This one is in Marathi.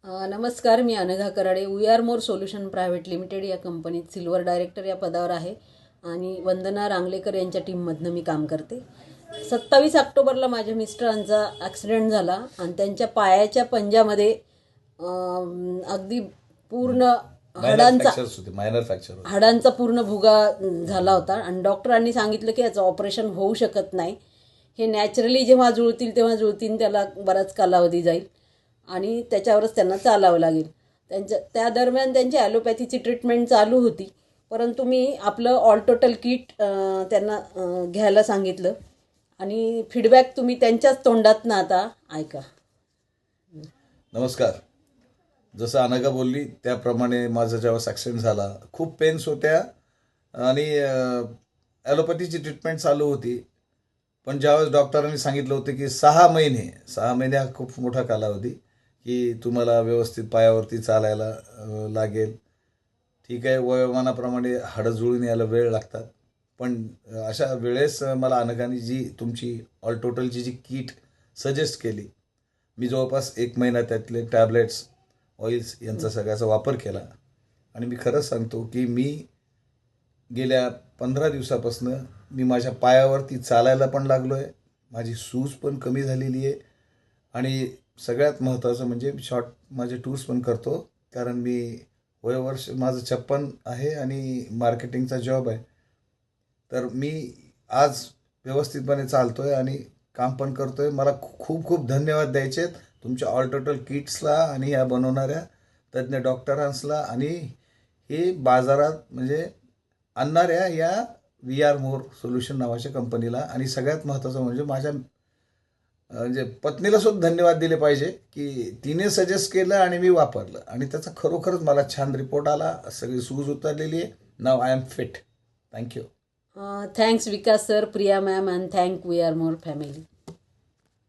नमस्कार, मी Anagha Karade. We are more solution private limited या कंपनीत सिल्वर डायरेक्टर या पदावर आहे आणि वंदना रांगलेकर यांच्या टीममधनं मी काम करते. 27 ऑक्टोबरला माझ्या मिस्टरांचा ॲक्सिडेंट झाला आणि त्यांच्या पायाच्या पंजामध्ये अगदी पूर्ण हाडांचा पूर्ण भुगा झाला होता आणि डॉक्टरांनी सांगितलं की याचं ऑपरेशन होऊ शकत नाही. हे नॅचरली जेव्हा जुळतील तेव्हा जुळतील, त्याला बराच कालावधी जाईल आणि त्याच्यावरच त्यांना चालावं लागेल. त्या दरम्यान त्यांची ॲलोपॅथीची ट्रीटमेंट चालू होती, परंतु मी आपलं ऑल टोटल किट त्यांना घ्यायला सांगितलं आणि फीडबॅक तुम्ही त्यांच्याच तोंडातनं आता ऐका. नमस्कार. जसं अनघा बोलली त्याप्रमाणे माझा ज्यावेळेस ॲक्सिडेंट झाला, खूप पेन्स होत्या आणि ॲलोपॅथीची ट्रीटमेंट चालू होती. पण ज्यावेळेस डॉक्टरांनी सांगितलं होतं की 6 महिने हा खूप मोठा कालावधी, की तुम्हाला व्यवस्थित पायावरती चालायला लागेल. ठीक आहे, वयोमानाप्रमाणे हाडं जुळून यायला वेळ लागतात. पण अशा वेळेस मला अनघाने जी तुमची ऑल टोटलची जी किट सजेस्ट केली, मी जवळपास 1 महिना त्यातले टॅबलेट्स, ऑइल्स यांचा सगळ्याचा वापर केला आणि मी खरंच सांगतो की मी गेल्या 15 दिवसापासून मी माझ्या पायावरती चालायला पण लागलो आहे. माझी सूज पण कमी झालेली आहे आणि सगळ्यात महत्त्वाचं म्हणजे माझे टूर्स पण करतो, कारण मी वयोवर्ष माझं 56 आहे आणि मार्केटिंगचा जॉब आहे. तर मी आज व्यवस्थितपणे चालतो आहे आणि काम पण करतो आहे. मला खूप खूप धन्यवाद द्यायचे आहेत तुमच्या ऑल टोटल किट्सला आणि ह्या बनवणाऱ्या तज्ज्ञ डॉक्टरांसला आणि हे बाजारात म्हणजे आणणाऱ्या या वी आर मोर सोल्युशन नावाच्या कंपनीला. आणि सगळ्यात महत्त्वाचं म्हणजे माझ्या म्हणजे पत्नीला सुद्धा धन्यवाद दिले पाहिजे की तिने सजेस्ट केलं आणि मी वापरलं आणि त्याचा खरोखरच मला छान रिपोर्ट आला. सगळी सूज उतरलेली आहे. Now I am fit. Thank you. Thanks Vikas sir, Priya ma'am, and thank we are more family.